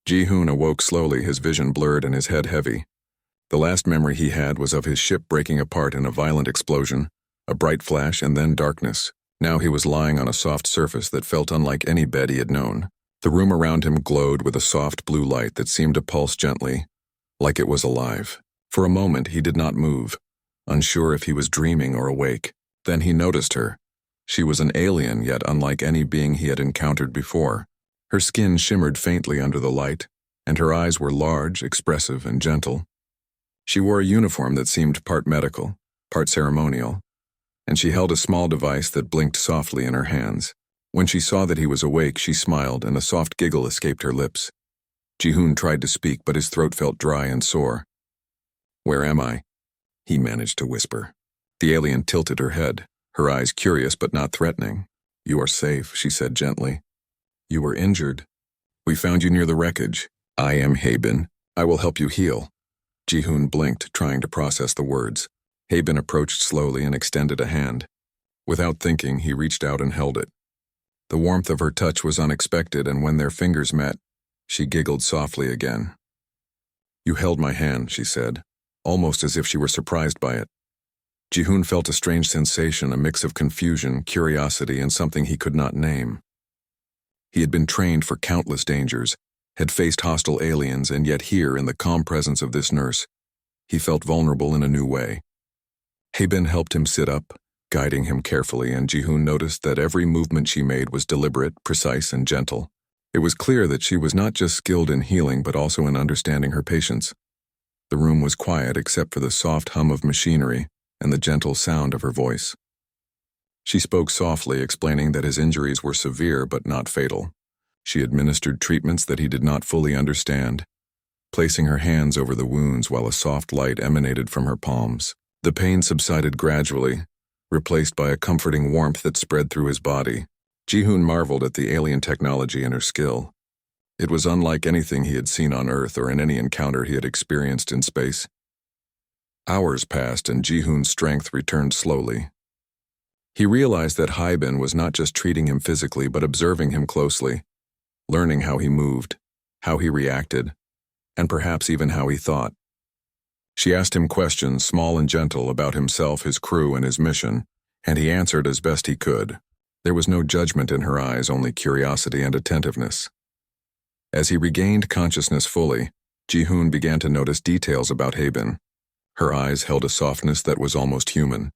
Ji-hoon awoke slowly, his vision blurred and his head heavy. The last memory he had was of his ship breaking apart in a violent explosion, a bright flash and then darkness. Now he was lying on a soft surface that felt unlike any bed he had known. The room around him glowed with a soft blue light that seemed to pulse gently, like it was alive. For a moment he did not move, unsure if he was dreaming or awake. Then he noticed her. She was an alien, yet unlike any being he had encountered before. Her skin shimmered faintly under the light, and her eyes were large, expressive, and gentle. She wore a uniform that seemed part medical, part ceremonial, and she held a small device that blinked softly in her hands. When she saw that he was awake, she smiled, and a soft giggle escaped her lips. Ji-hoon tried to speak, but his throat felt dry and sore. "Where am I?" he managed to whisper. The alien tilted her head, her eyes curious but not threatening. "You are safe," she said gently. "You were injured. We found you near the wreckage. I am Haben. I will help you heal." Ji-hoon blinked, trying to process the words. Haben approached slowly and extended a hand. Without thinking, he reached out and held it. The warmth of her touch was unexpected, and when their fingers met, she giggled softly again. "You held my hand," she said, almost as if she were surprised by it. Ji-hoon felt a strange sensation, a mix of confusion, curiosity, and something he could not name. He had been trained for countless dangers, had faced hostile aliens, and yet here, in the calm presence of this nurse, he felt vulnerable in a new way. Haben helped him sit up, guiding him carefully, and Ji-hoon noticed that every movement she made was deliberate, precise, and gentle. It was clear that she was not just skilled in healing but also in understanding her patients. The room was quiet except for the soft hum of machinery and the gentle sound of her voice. She spoke softly, explaining that his injuries were severe but not fatal. She administered treatments that he did not fully understand, placing her hands over the wounds while a soft light emanated from her palms. The pain subsided gradually, replaced by a comforting warmth that spread through his body. Ji-hoon marveled at the alien technology and her skill. It was unlike anything he had seen on Earth or in any encounter he had experienced in space. Hours passed and Ji-hoon's strength returned slowly. He realized that Haben was not just treating him physically but observing him closely, learning how he moved, how he reacted, and perhaps even how he thought. She asked him questions, small and gentle, about himself, his crew, and his mission, and he answered as best he could. There was no judgment in her eyes, only curiosity and attentiveness. As he regained consciousness fully, Ji-hoon began to notice details about Haben. Her eyes held a softness that was almost human,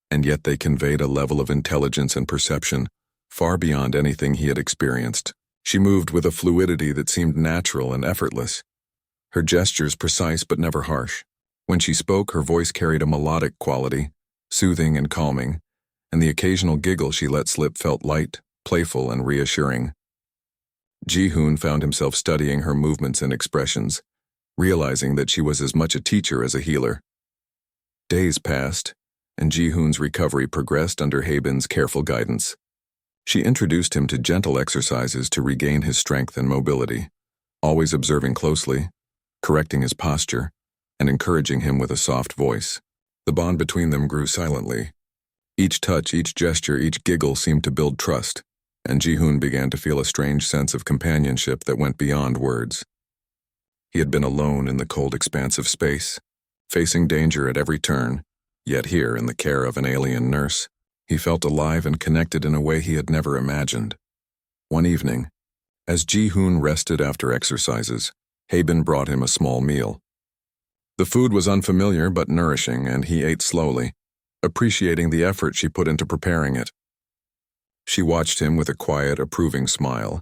and yet they conveyed a level of intelligence and perception far beyond anything he had experienced. She moved with a fluidity that seemed natural and effortless, her gestures precise but never harsh. When she spoke, her voice carried a melodic quality, soothing and calming, and the occasional giggle she let slip felt light, playful, and reassuring. Ji-hoon found himself studying her movements and expressions, realizing that she was as much a teacher as a healer. Days passed, and Ji-hoon's recovery progressed under Haben's careful guidance. She introduced him to gentle exercises to regain his strength and mobility, always observing closely, correcting his posture, and encouraging him with a soft voice. The bond between them grew silently. Each touch, each gesture, each giggle seemed to build trust, and Ji-hoon began to feel a strange sense of companionship that went beyond words. He had been alone in the cold expanse of space, facing danger at every turn, yet here, in the care of an alien nurse, he felt alive and connected in a way he had never imagined. One evening, as Ji-hoon rested after exercises, Haben brought him a small meal. The food was unfamiliar but nourishing, and he ate slowly, appreciating the effort she put into preparing it. She watched him with a quiet, approving smile,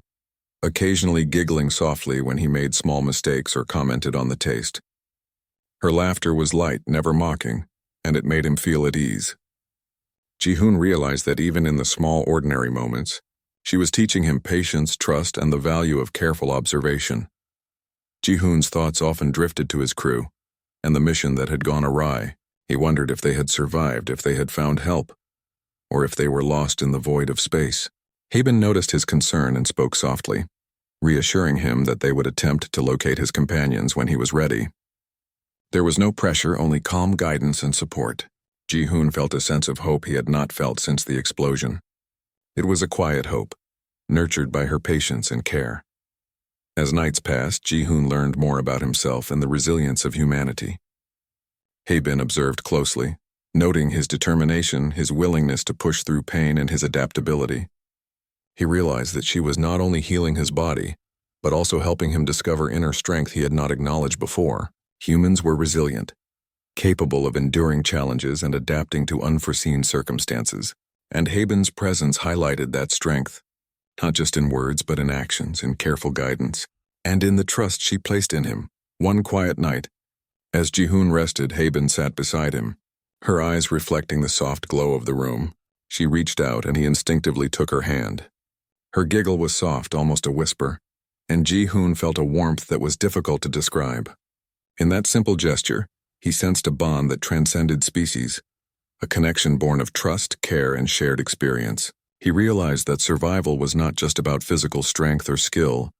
occasionally giggling softly when he made small mistakes or commented on the taste. Her laughter was light, never mocking, and it made him feel at ease. Ji-hoon realized that even in the small, ordinary moments, she was teaching him patience, trust, and the value of careful observation. Ji-hoon's thoughts often drifted to his crew, and the mission that had gone awry. He wondered if they had survived, if they had found help, or if they were lost in the void of space. Haben noticed his concern and spoke softly, reassuring him that they would attempt to locate his companions when he was ready. There was no pressure, only calm guidance and support. Ji-hoon felt a sense of hope he had not felt since the explosion. It was a quiet hope, nurtured by her patience and care. As nights passed, Ji-hoon learned more about himself and the resilience of humanity. Haebin observed closely, noting his determination, his willingness to push through pain, and his adaptability. He realized that she was not only healing his body, but also helping him discover inner strength he had not acknowledged before. Humans were resilient, capable of enduring challenges and adapting to unforeseen circumstances, and Haebin's presence highlighted that strength, not just in words but in actions, in careful guidance, and in the trust she placed in him. One quiet night, as Ji-hoon rested, Haebin sat beside him, her eyes reflecting the soft glow of the room. She reached out and he instinctively took her hand. Her giggle was soft, almost a whisper, and Ji-hoon felt a warmth that was difficult to describe. In that simple gesture, he sensed a bond that transcended species, a connection born of trust, care, and shared experience. He realized that survival was not just about physical strength or skill,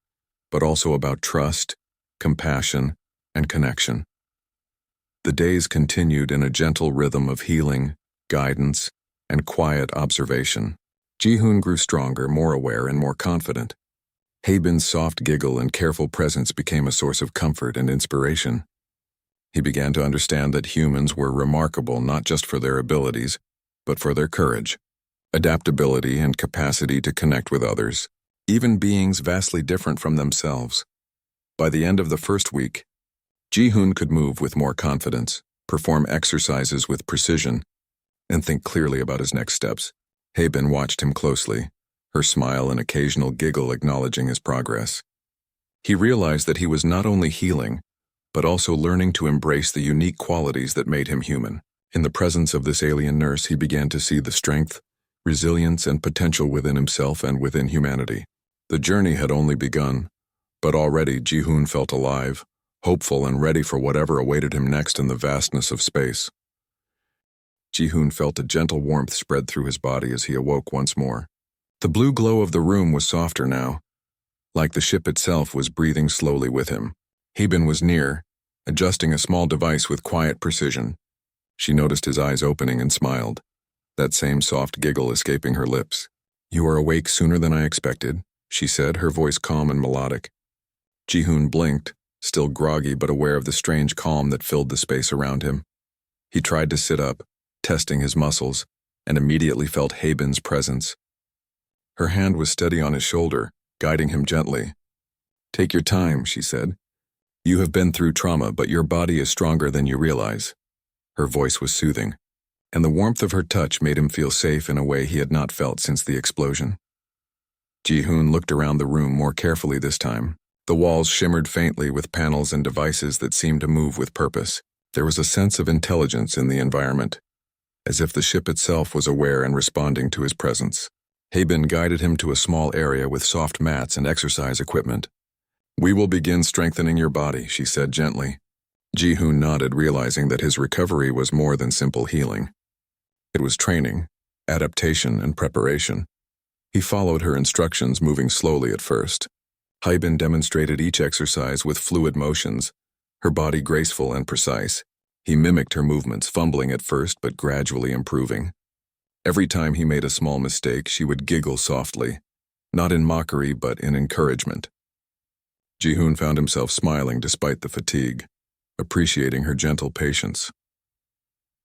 but also about trust, compassion, and connection. The days continued in a gentle rhythm of healing, guidance, and quiet observation. Ji-hoon grew stronger, more aware, and more confident. Haebin's soft giggle and careful presence became a source of comfort and inspiration. He began to understand that humans were remarkable not just for their abilities, but for their courage, adaptability, and capacity to connect with others, even beings vastly different from themselves. By the end of the first week, Ji-hoon could move with more confidence, perform exercises with precision, and think clearly about his next steps. Haebin watched him closely, her smile and occasional giggle acknowledging his progress. He realized that he was not only healing, but also learning to embrace the unique qualities that made him human. In the presence of this alien nurse, he began to see the strength, resilience, and potential within himself and within humanity. The journey had only begun, but already Ji-hoon felt alive, hopeful, and ready for whatever awaited him next in the vastness of space. Ji-hoon felt a gentle warmth spread through his body as he awoke once more. The blue glow of the room was softer now, like the ship itself was breathing slowly with him. Haebin was near, adjusting a small device with quiet precision. She noticed his eyes opening and smiled, that same soft giggle escaping her lips. "You are awake sooner than I expected," she said, her voice calm and melodic. Ji-hoon blinked, still groggy but aware of the strange calm that filled the space around him. He tried to sit up, testing his muscles, and immediately felt Haebin's presence. Her hand was steady on his shoulder, guiding him gently. "Take your time," she said. "You have been through trauma, but your body is stronger than you realize." Her voice was soothing, and the warmth of her touch made him feel safe in a way he had not felt since the explosion. Ji-hoon looked around the room more carefully this time. The walls shimmered faintly with panels and devices that seemed to move with purpose. There was a sense of intelligence in the environment, as if the ship itself was aware and responding to his presence. Haebin guided him to a small area with soft mats and exercise equipment. "We will begin strengthening your body," she said gently. Ji-hoon nodded, realizing that his recovery was more than simple healing. It was training, adaptation, and preparation. He followed her instructions, moving slowly at first. Haebin demonstrated each exercise with fluid motions, her body graceful and precise. He mimicked her movements, fumbling at first but gradually improving. Every time he made a small mistake, she would giggle softly, not in mockery but in encouragement. Ji-hoon found himself smiling despite the fatigue, appreciating her gentle patience.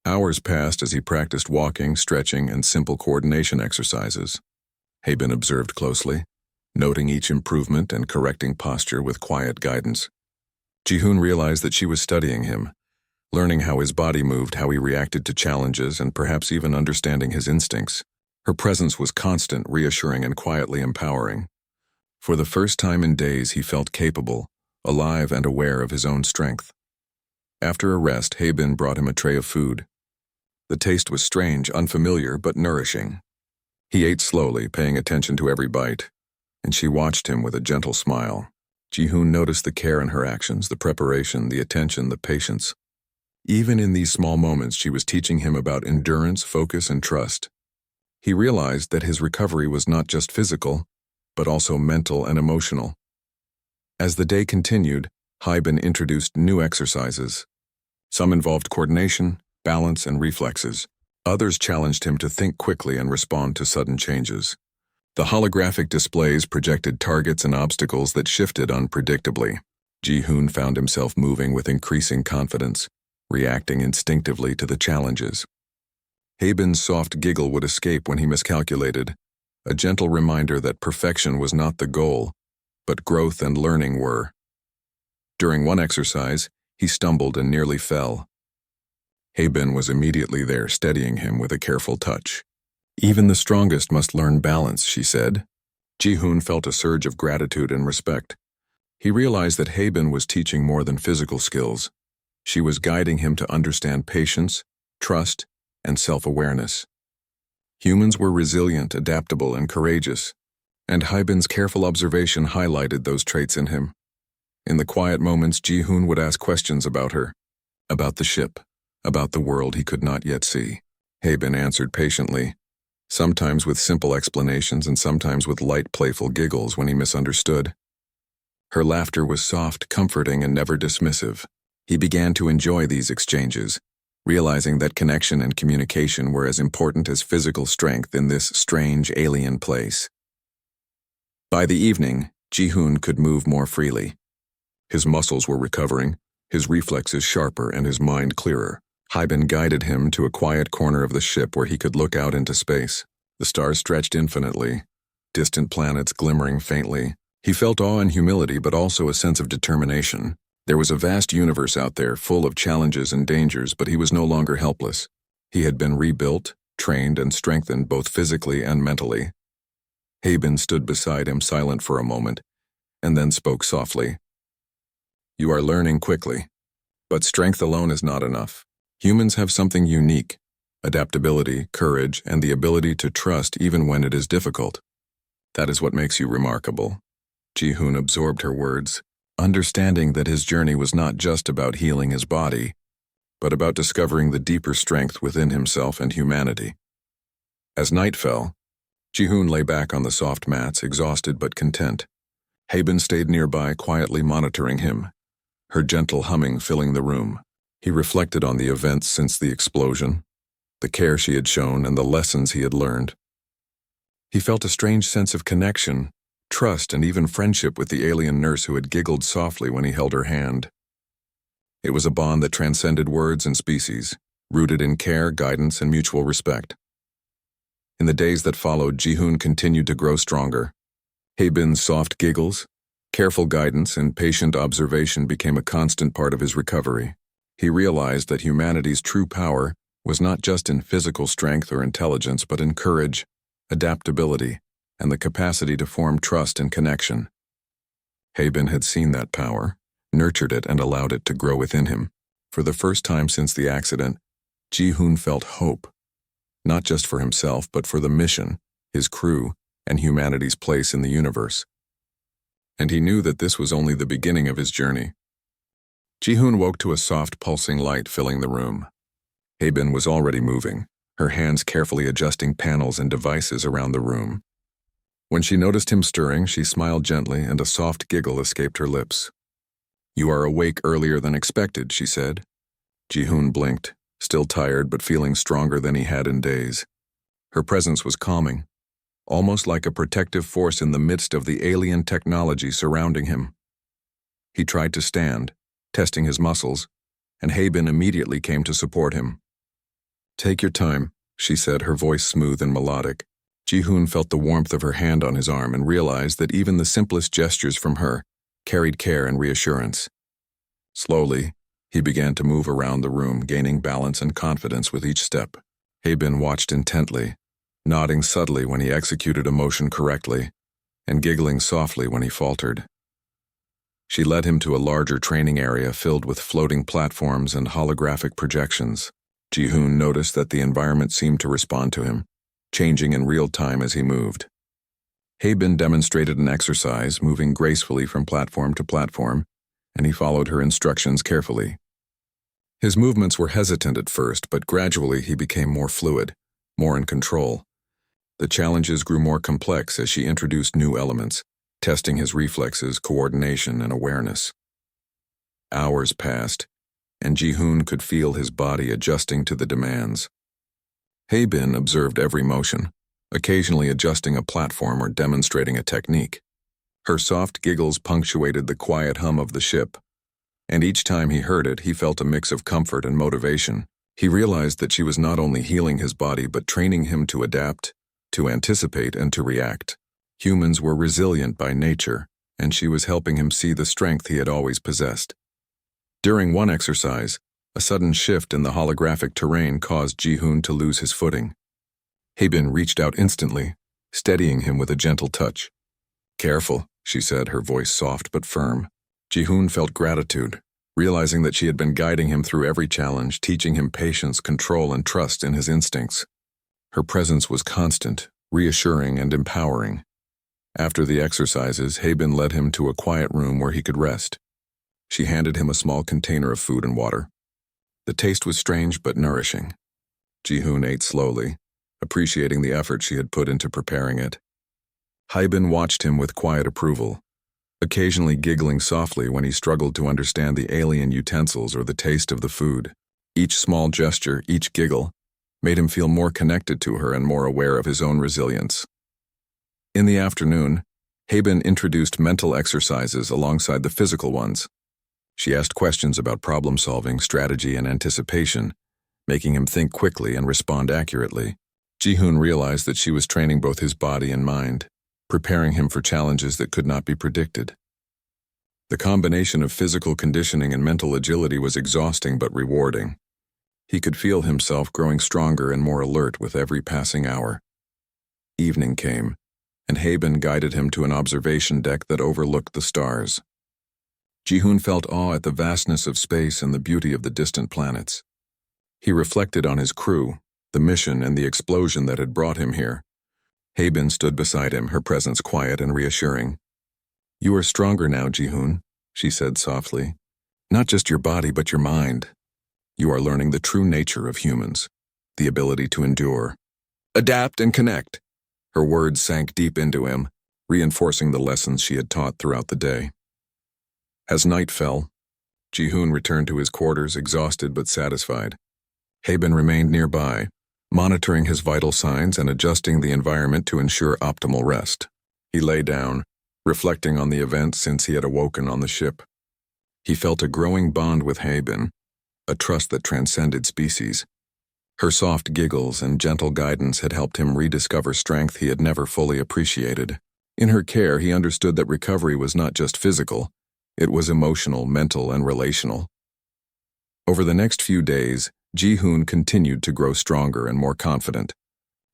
Hours passed as he practiced walking, stretching, and simple coordination exercises. Haebin observed closely, noting each improvement and correcting posture with quiet guidance. Ji-hoon realized that she was studying him, learning how his body moved, how he reacted to challenges, and perhaps even understanding his instincts. Her presence was constant, reassuring, and quietly empowering. For the first time in days, he felt capable, alive, and aware of his own strength. After a rest, Haebin brought him a tray of food. The taste was strange, unfamiliar, but nourishing. He ate slowly, paying attention to every bite, and she watched him with a gentle smile. Ji-hoon noticed the care in her actions, the preparation, the attention, the patience. Even in these small moments, she was teaching him about endurance, focus, and trust. He realized that his recovery was not just physical, but also mental and emotional. As the day continued, Haebin introduced new exercises. Some involved coordination, balance, and reflexes. Others challenged him to think quickly and respond to sudden changes. The holographic displays projected targets and obstacles that shifted unpredictably. Ji-hoon found himself moving with increasing confidence, reacting instinctively to the challenges. Habin's soft giggle would escape when he miscalculated, a gentle reminder that perfection was not the goal, but growth and learning were. During one exercise, he stumbled and nearly fell. Habin was immediately there, steadying him with a careful touch. "Even the strongest must learn balance," she said. Ji-hoon felt a surge of gratitude and respect. He realized that Habin was teaching more than physical skills. She was guiding him to understand patience, trust, and self-awareness. Humans were resilient, adaptable, and courageous, and Habin's careful observation highlighted those traits in him. In the quiet moments, Ji-hoon would ask questions about her, about the ship, about the world he could not yet see. Habin answered patiently, sometimes with simple explanations and sometimes with light, playful giggles when he misunderstood. Her laughter was soft, comforting, and never dismissive. He began to enjoy these exchanges, realizing that connection and communication were as important as physical strength in this strange, alien place. By the evening, Ji-hoon could move more freely. His muscles were recovering, his reflexes sharper, and his mind clearer. Habin guided him to a quiet corner of the ship where he could look out into space. The stars stretched infinitely, distant planets glimmering faintly. He felt awe and humility, but also a sense of determination. There was a vast universe out there, full of challenges and dangers, but he was no longer helpless. He had been rebuilt, trained, and strengthened both physically and mentally. Habin stood beside him, silent for a moment, and then spoke softly. "You are learning quickly, but strength alone is not enough. Humans have something unique: adaptability, courage, and the ability to trust even when it is difficult. That is what makes you remarkable." Ji-hoon absorbed her words, understanding that his journey was not just about healing his body, but about discovering the deeper strength within himself and humanity. As night fell, Ji-hoon lay back on the soft mats, exhausted but content. Habin stayed nearby, quietly monitoring him, her gentle humming filling the room. He reflected on the events since the explosion, the care she had shown, and the lessons he had learned. He felt a strange sense of connection, trust, and even friendship with the alien nurse who had giggled softly when he held her hand. It was a bond that transcended words and species, rooted in care, guidance, and mutual respect. In the days that followed, Ji-hoon continued to grow stronger. Habin's soft giggles, careful guidance, and patient observation became a constant part of his recovery. He realized that humanity's true power was not just in physical strength or intelligence, but in courage, adaptability, and the capacity to form trust and connection. Habin had seen that power, nurtured it, and allowed it to grow within him. For the first time since the accident, Ji-hoon felt hope, not just for himself, but for the mission, his crew, and humanity's place in the universe. And he knew that this was only the beginning of his journey. Ji-hoon woke to a soft, pulsing light filling the room. Habin was already moving, her hands carefully adjusting panels and devices around the room. When she noticed him stirring, she smiled gently, and a soft giggle escaped her lips. "You are awake earlier than expected," she said. Ji-hoon blinked, still tired but feeling stronger than he had in days. Her presence was calming, almost like a protective force in the midst of the alien technology surrounding him. He tried to stand, testing his muscles, and Habin immediately came to support him. "Take your time," she said, her voice smooth and melodic. Ji-hoon felt the warmth of her hand on his arm and realized that even the simplest gestures from her carried care and reassurance. Slowly, he began to move around the room, gaining balance and confidence with each step. Habin watched intently, nodding subtly when he executed a motion correctly, and giggling softly when he faltered. She led him to a larger training area filled with floating platforms and holographic projections. Ji-hoon noticed that the environment seemed to respond to him, changing in real time as he moved. Habin demonstrated an exercise, moving gracefully from platform to platform, and he followed her instructions carefully. His movements were hesitant at first, but gradually he became more fluid, more in control. The challenges grew more complex as she introduced new elements, testing his reflexes, coordination, and awareness. Hours passed, and Ji-hoon could feel his body adjusting to the demands. Habin observed every motion, occasionally adjusting a platform or demonstrating a technique. Her soft giggles punctuated the quiet hum of the ship, and each time he heard it, he felt a mix of comfort and motivation. He realized that she was not only healing his body but training him to adapt, to anticipate, and to react. Humans were resilient by nature, and she was helping him see the strength he had always possessed. During one exercise, a sudden shift in the holographic terrain caused Ji-hoon to lose his footing. Haebin reached out instantly, steadying him with a gentle touch. "Careful," she said, her voice soft but firm. Ji-hoon felt gratitude, realizing that she had been guiding him through every challenge, teaching him patience, control, and trust in his instincts. Her presence was constant, reassuring, and empowering. After the exercises, Haebin led him to a quiet room where he could rest. She handed him a small container of food and water. The taste was strange but nourishing. Ji-hoon ate slowly, appreciating the effort she had put into preparing it. Haebin watched him with quiet approval, occasionally giggling softly when he struggled to understand the alien utensils or the taste of the food. Each small gesture, each giggle, made him feel more connected to her and more aware of his own resilience. In the afternoon, Haebin introduced mental exercises alongside the physical ones. She asked questions about problem-solving, strategy, and anticipation, making him think quickly and respond accurately. Ji-hoon realized that she was training both his body and mind, preparing him for challenges that could not be predicted. The combination of physical conditioning and mental agility was exhausting but rewarding. He could feel himself growing stronger and more alert with every passing hour. Evening came, and Haebin guided him to an observation deck that overlooked the stars. Ji-hoon felt awe at the vastness of space and the beauty of the distant planets. He reflected on his crew, the mission, and the explosion that had brought him here. Haebin stood beside him, her presence quiet and reassuring. "You are stronger now, Ji-hoon," she said softly. "Not just your body, but your mind. You are learning the true nature of humans, the ability to endure, adapt, and connect." Her words sank deep into him, reinforcing the lessons she had taught throughout the day. As night fell, Ji-hoon returned to his quarters, exhausted but satisfied. Haebin remained nearby, monitoring his vital signs and adjusting the environment to ensure optimal rest. He lay down, reflecting on the events since he had awoken on the ship. He felt a growing bond with Haebin, a trust that transcended species. Her soft giggles and gentle guidance had helped him rediscover strength he had never fully appreciated. In her care, he understood that recovery was not just physical, it was emotional, mental, and relational. Over the next few days, Ji-hoon continued to grow stronger and more confident.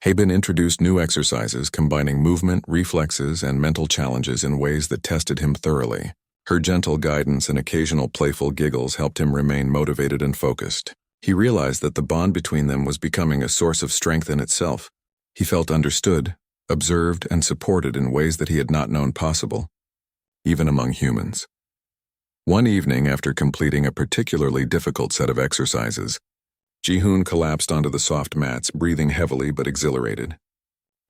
Haebin introduced new exercises combining movement, reflexes, and mental challenges in ways that tested him thoroughly. Her gentle guidance and occasional playful giggles helped him remain motivated and focused. He realized that the bond between them was becoming a source of strength in itself. He felt understood, observed, and supported in ways that he had not known possible, even among humans. One evening, after completing a particularly difficult set of exercises, Ji-hoon collapsed onto the soft mats, breathing heavily but exhilarated.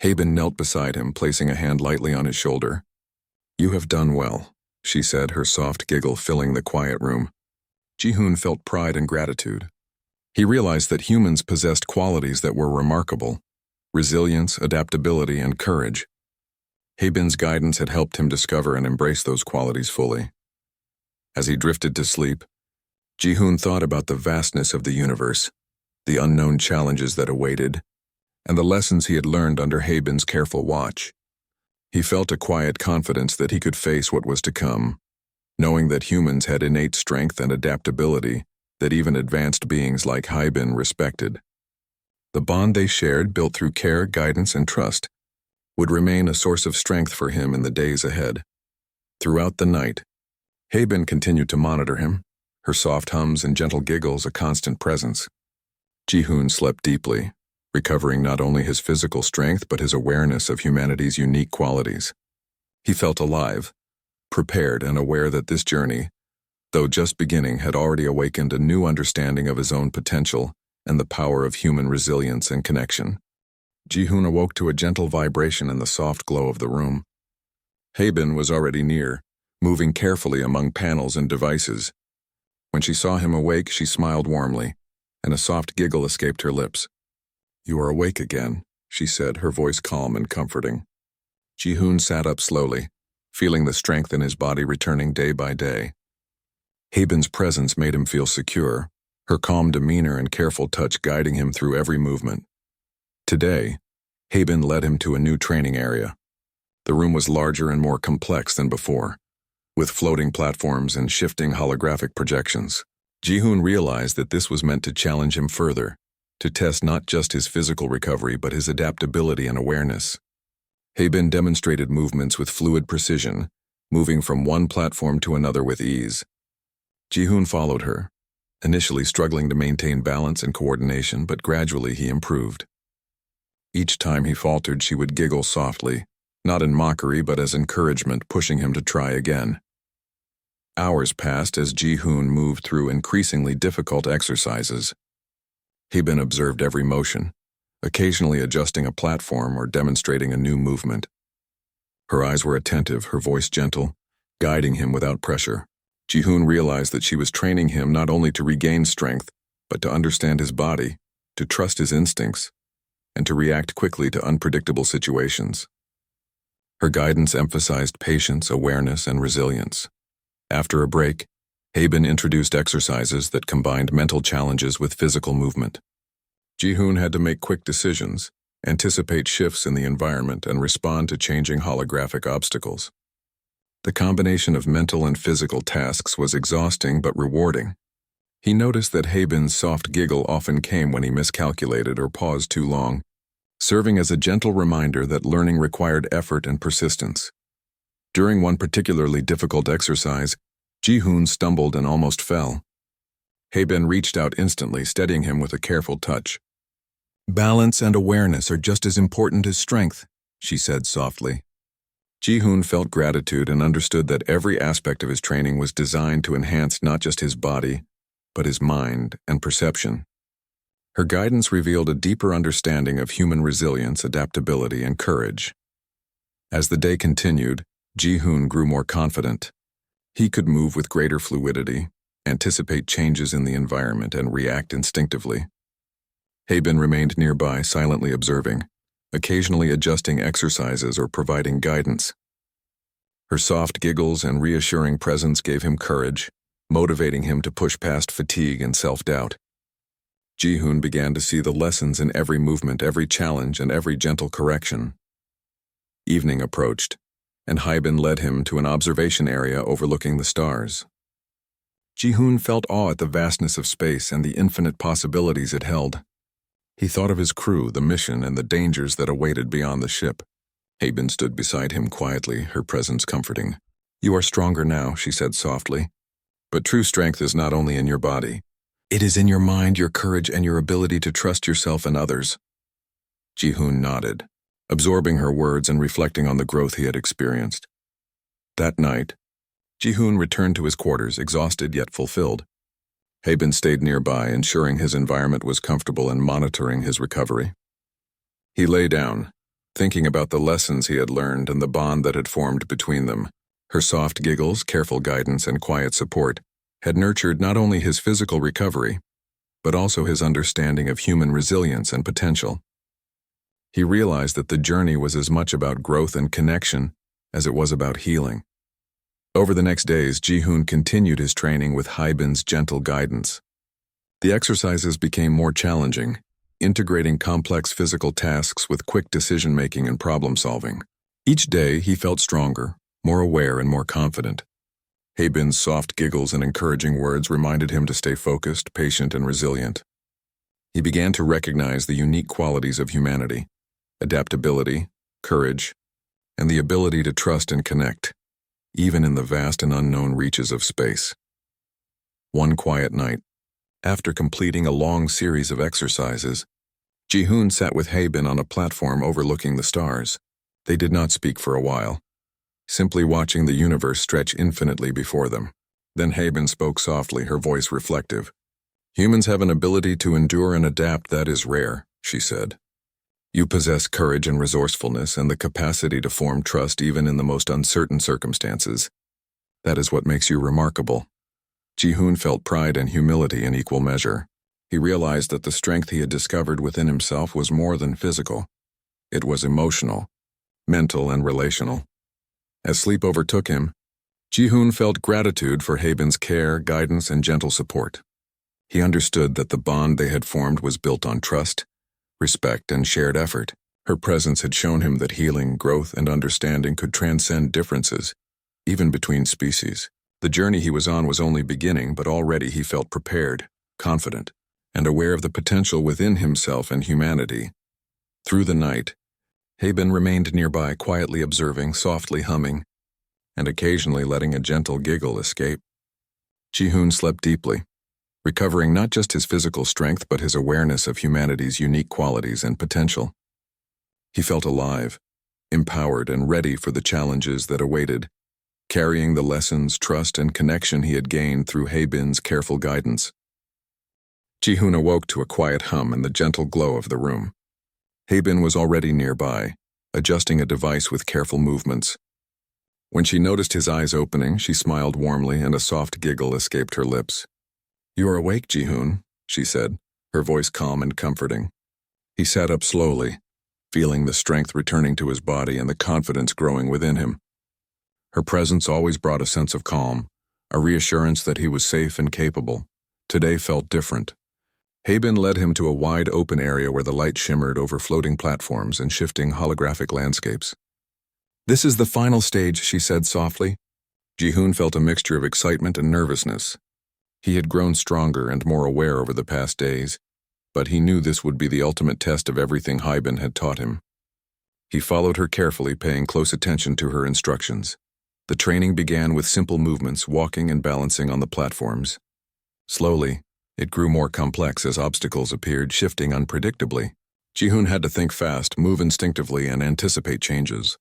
Haebin knelt beside him, placing a hand lightly on his shoulder. "You have done well," she said, her soft giggle filling the quiet room. Ji-hoon felt pride and gratitude. He realized that humans possessed qualities that were remarkable: resilience, adaptability, and courage. Haebin's guidance had helped him discover and embrace those qualities fully. As he drifted to sleep, Ji-hoon thought about the vastness of the universe, the unknown challenges that awaited, and the lessons he had learned under Haebin's careful watch. He felt a quiet confidence that he could face what was to come, knowing that humans had innate strength and adaptability that even advanced beings like Haebin respected. The bond they shared, built through care, guidance, and trust, would remain a source of strength for him in the days ahead. Throughout the night, Haebin continued to monitor him, her soft hums and gentle giggles a constant presence. Ji-hoon slept deeply, recovering not only his physical strength but his awareness of humanity's unique qualities. He felt alive, prepared, and aware that this journey, though just beginning, had already awakened a new understanding of his own potential and the power of human resilience and connection. Ji-hoon awoke to a gentle vibration in the soft glow of the room. Haebin was already near, moving carefully among panels and devices. When she saw him awake, she smiled warmly, and a soft giggle escaped her lips. "You are awake again," she said, her voice calm and comforting. Ji-hoon sat up slowly, feeling the strength in his body returning day by day. Haben's presence made him feel secure, her calm demeanor and careful touch guiding him through every movement. Today, Haben led him to a new training area. The room was larger and more complex than before, with floating platforms and shifting holographic projections. Ji-hoon realized that this was meant to challenge him further, to test not just his physical recovery but his adaptability and awareness. Haben demonstrated movements with fluid precision, moving from one platform to another with ease. Ji-hoon followed her, initially struggling to maintain balance and coordination, but gradually he improved. Each time he faltered, she would giggle softly, not in mockery but as encouragement, pushing him to try again. Hours passed as Ji-hoon moved through increasingly difficult exercises. Haben observed every motion, occasionally adjusting a platform or demonstrating a new movement. Her eyes were attentive, her voice gentle, guiding him without pressure. Ji-hoon realized that she was training him not only to regain strength, but to understand his body, to trust his instincts, and to react quickly to unpredictable situations. Her guidance emphasized patience, awareness, and resilience. After a break, Haben introduced exercises that combined mental challenges with physical movement. Ji-hoon had to make quick decisions, anticipate shifts in the environment, and respond to changing holographic obstacles. The combination of mental and physical tasks was exhausting but rewarding. He noticed that Haben's soft giggle often came when he miscalculated or paused too long, serving as a gentle reminder that learning required effort and persistence. During one particularly difficult exercise, Ji-hoon stumbled and almost fell. Haben reached out instantly, steadying him with a careful touch. "Balance and awareness are just as important as strength," she said softly. Ji-hoon felt gratitude and understood that every aspect of his training was designed to enhance not just his body, but his mind and perception. Her guidance revealed a deeper understanding of human resilience, adaptability, and courage. As the day continued, Ji-hoon grew more confident. He could move with greater fluidity, anticipate changes in the environment, and react instinctively. Haben remained nearby, silently observing, occasionally adjusting exercises or providing guidance. Her soft giggles and reassuring presence gave him courage, motivating him to push past fatigue and self-doubt. Ji-hoon began to see the lessons in every movement, every challenge, and every gentle correction. Evening approached, and Haben led him to an observation area overlooking the stars. Ji-hoon felt awe at the vastness of space and the infinite possibilities it held. He thought of his crew, the mission, and the dangers that awaited beyond the ship. Haben stood beside him quietly, her presence comforting. "You are stronger now," she said softly. "But true strength is not only in your body. It is in your mind, your courage, and your ability to trust yourself and others." Ji-hoon nodded, absorbing her words and reflecting on the growth he had experienced. That night, Ji-hoon returned to his quarters, exhausted yet fulfilled. Haben stayed nearby, ensuring his environment was comfortable and monitoring his recovery. He lay down, thinking about the lessons he had learned and the bond that had formed between them. Her soft giggles, careful guidance, and quiet support had nurtured not only his physical recovery, but also his understanding of human resilience and potential. He realized that the journey was as much about growth and connection as it was about healing. Over the next days, Ji-hoon continued his training with Haben's gentle guidance. The exercises became more challenging, integrating complex physical tasks with quick decision-making and problem-solving. Each day, he felt stronger, more aware, and more confident. Haben's soft giggles and encouraging words reminded him to stay focused, patient, and resilient. He began to recognize the unique qualities of humanity: adaptability, courage, and the ability to trust and connect, even in the vast and unknown reaches of space. One quiet night, after completing a long series of exercises, Ji-hoon sat with Haben on a platform overlooking the stars. They did not speak for a while, simply watching the universe stretch infinitely before them. Then Haben spoke softly, her voice reflective. "Humans have an ability to endure and adapt that is rare," she said. "You possess courage and resourcefulness and the capacity to form trust even in the most uncertain circumstances. That is what makes you remarkable." Ji-hoon felt pride and humility in equal measure. He realized that the strength he had discovered within himself was more than physical. It was emotional, mental, and relational. As sleep overtook him, Ji-hoon felt gratitude for Haben's care, guidance, and gentle support. He understood that the bond they had formed was built on trust, respect, and shared effort. Her presence had shown him that healing, growth, and understanding could transcend differences, even between species. The journey he was on was only beginning, but already he felt prepared, confident, and aware of the potential within himself and humanity. Through the night, Haben remained nearby, quietly observing, softly humming, and occasionally letting a gentle giggle escape. Ji-hoon slept deeply, recovering not just his physical strength but his awareness of humanity's unique qualities and potential. He felt alive, empowered, and ready for the challenges that awaited, carrying the lessons, trust, and connection he had gained through Haben's careful guidance. Ji-hoon awoke to a quiet hum and the gentle glow of the room. Haben was already nearby, adjusting a device with careful movements. When she noticed his eyes opening, she smiled warmly and a soft giggle escaped her lips. "You are awake, Ji-hoon," she said, her voice calm and comforting. He sat up slowly, feeling the strength returning to his body and the confidence growing within him. Her presence always brought a sense of calm, a reassurance that he was safe and capable. Today felt different. Haben led him to a wide open area where the light shimmered over floating platforms and shifting holographic landscapes. "This is the final stage," she said softly. Ji-hoon felt a mixture of excitement and nervousness. He had grown stronger and more aware over the past days, but he knew this would be the ultimate test of everything Haben had taught him. He followed her carefully, paying close attention to her instructions. The training began with simple movements, walking and balancing on the platforms. Slowly, it grew more complex as obstacles appeared, shifting unpredictably. Ji-hoon had to think fast, move instinctively, and anticipate changes.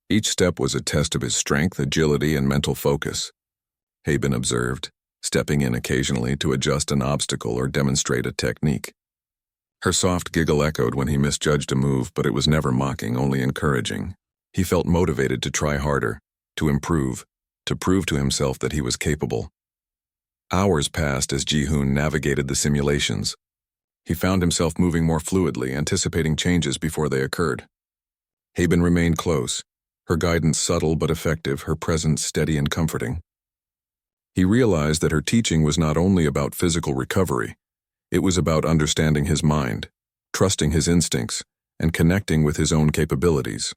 Each step was a test of his strength, agility, and mental focus. Haben observed, stepping in occasionally to adjust an obstacle or demonstrate a technique. Her soft giggle echoed when he misjudged a move, but it was never mocking, only encouraging. He felt motivated to try harder, to improve, to prove to himself that he was capable. Hours passed as Ji-hoon navigated the simulations. He found himself moving more fluidly, anticipating changes before they occurred. Haben remained close, her guidance subtle but effective, her presence steady and comforting. He realized that her teaching was not only about physical recovery, it was about understanding his mind, trusting his instincts, and connecting with his own capabilities.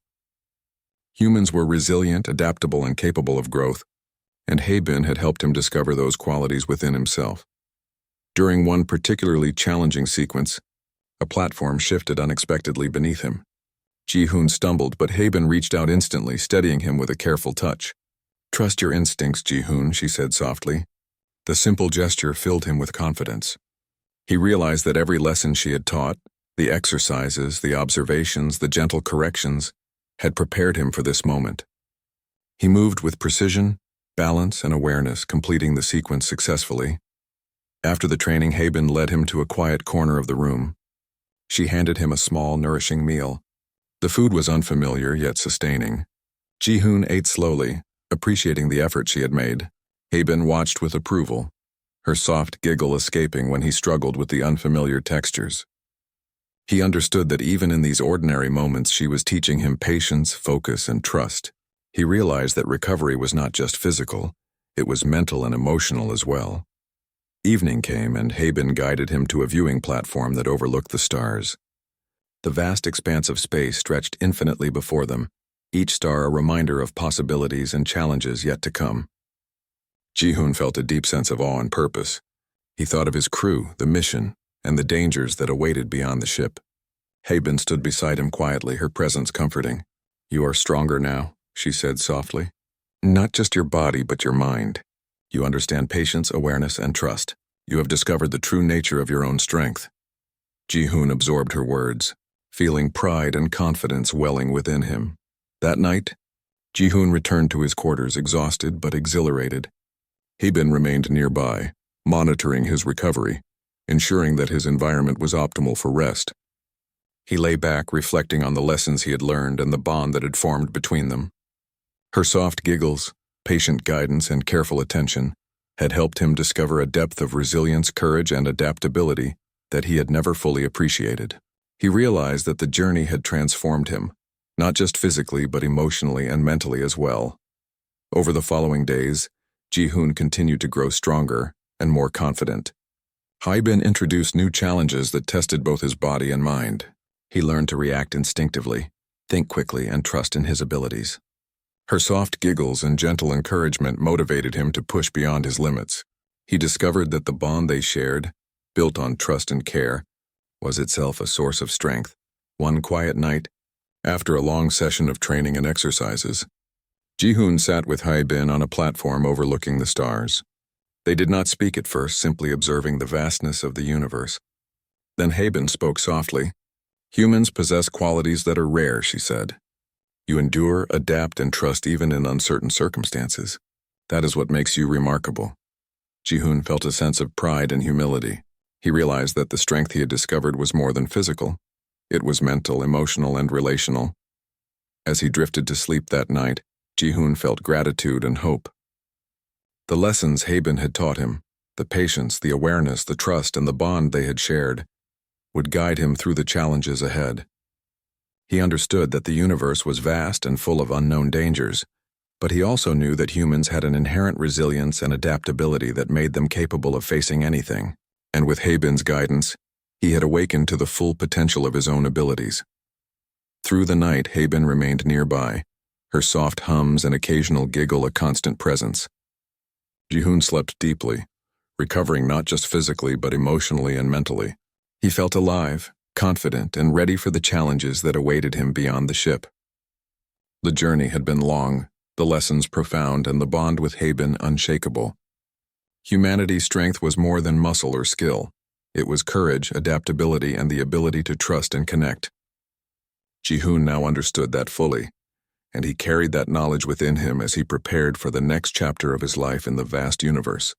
Humans were resilient, adaptable, and capable of growth, and Haben had helped him discover those qualities within himself. During one particularly challenging sequence, a platform shifted unexpectedly beneath him. Ji-hoon stumbled, but Haben reached out instantly, steadying him with a careful touch. "Trust your instincts, Ji-hoon," she said softly. The simple gesture filled him with confidence. He realized that every lesson she had taught, the exercises, the observations, the gentle corrections, had prepared him for this moment. He moved with precision, balance, and awareness, completing the sequence successfully. After the training, Haben led him to a quiet corner of the room. She handed him a small, nourishing meal. The food was unfamiliar yet sustaining. Ji-hoon ate slowly, appreciating the effort she had made. Haben watched with approval, her soft giggle escaping when he struggled with the unfamiliar textures. He understood that even in these ordinary moments she was teaching him patience, focus, and trust. He realized that recovery was not just physical, it was mental and emotional as well. Evening came and Haben guided him to a viewing platform that overlooked the stars. The vast expanse of space stretched infinitely before them, each star a reminder of possibilities and challenges yet to come. Ji-hoon felt a deep sense of awe and purpose. He thought of his crew, the mission, and the dangers that awaited beyond the ship. Haben stood beside him quietly, her presence comforting. "You are stronger now," she said softly. "Not just your body, but your mind. You understand patience, awareness, and trust. You have discovered the true nature of your own strength." Ji-hoon absorbed her words, feeling pride and confidence welling within him. That night, Ji-hoon returned to his quarters, exhausted but exhilarated. Haben remained nearby, monitoring his recovery, ensuring that his environment was optimal for rest. He lay back, reflecting on the lessons he had learned and the bond that had formed between them. Her soft giggles, patient guidance, and careful attention had helped him discover a depth of resilience, courage, and adaptability that he had never fully appreciated. He realized that the journey had transformed him, not just physically but emotionally and mentally as well. Over the following days, Ji-hoon continued to grow stronger and more confident. Haibin introduced new challenges that tested both his body and mind. He learned to react instinctively, think quickly, and trust in his abilities. Her soft giggles and gentle encouragement motivated him to push beyond his limits. He discovered that the bond they shared, built on trust and care, was itself a source of strength. One quiet night, after a long session of training and exercises, Ji-hoon sat with Haibin on a platform overlooking the stars. They did not speak at first, simply observing the vastness of the universe. Then Haibin spoke softly. "Humans possess qualities that are rare," she said. "You endure, adapt, and trust even in uncertain circumstances. That is what makes you remarkable." Ji-hoon felt a sense of pride and humility. He realized that the strength he had discovered was more than physical. It was mental, emotional, and relational. As he drifted to sleep that night, Ji-hoon felt gratitude and hope. The lessons Haibin had taught him, the patience, the awareness, the trust, and the bond they had shared, would guide him through the challenges ahead. He understood that the universe was vast and full of unknown dangers, but he also knew that humans had an inherent resilience and adaptability that made them capable of facing anything. And with Haibin's guidance, he had awakened to the full potential of his own abilities. Through the night, Haibin remained nearby, her soft hums and occasional giggle a constant presence. Ji-hoon slept deeply, recovering not just physically but emotionally and mentally. He felt alive, confident, and ready for the challenges that awaited him beyond the ship. The journey had been long, the lessons profound, and the bond with Haibin unshakable. Humanity's strength was more than muscle or skill. It was courage, adaptability, and the ability to trust and connect. Ji-hoon now understood that fully, and he carried that knowledge within him as he prepared for the next chapter of his life in the vast universe.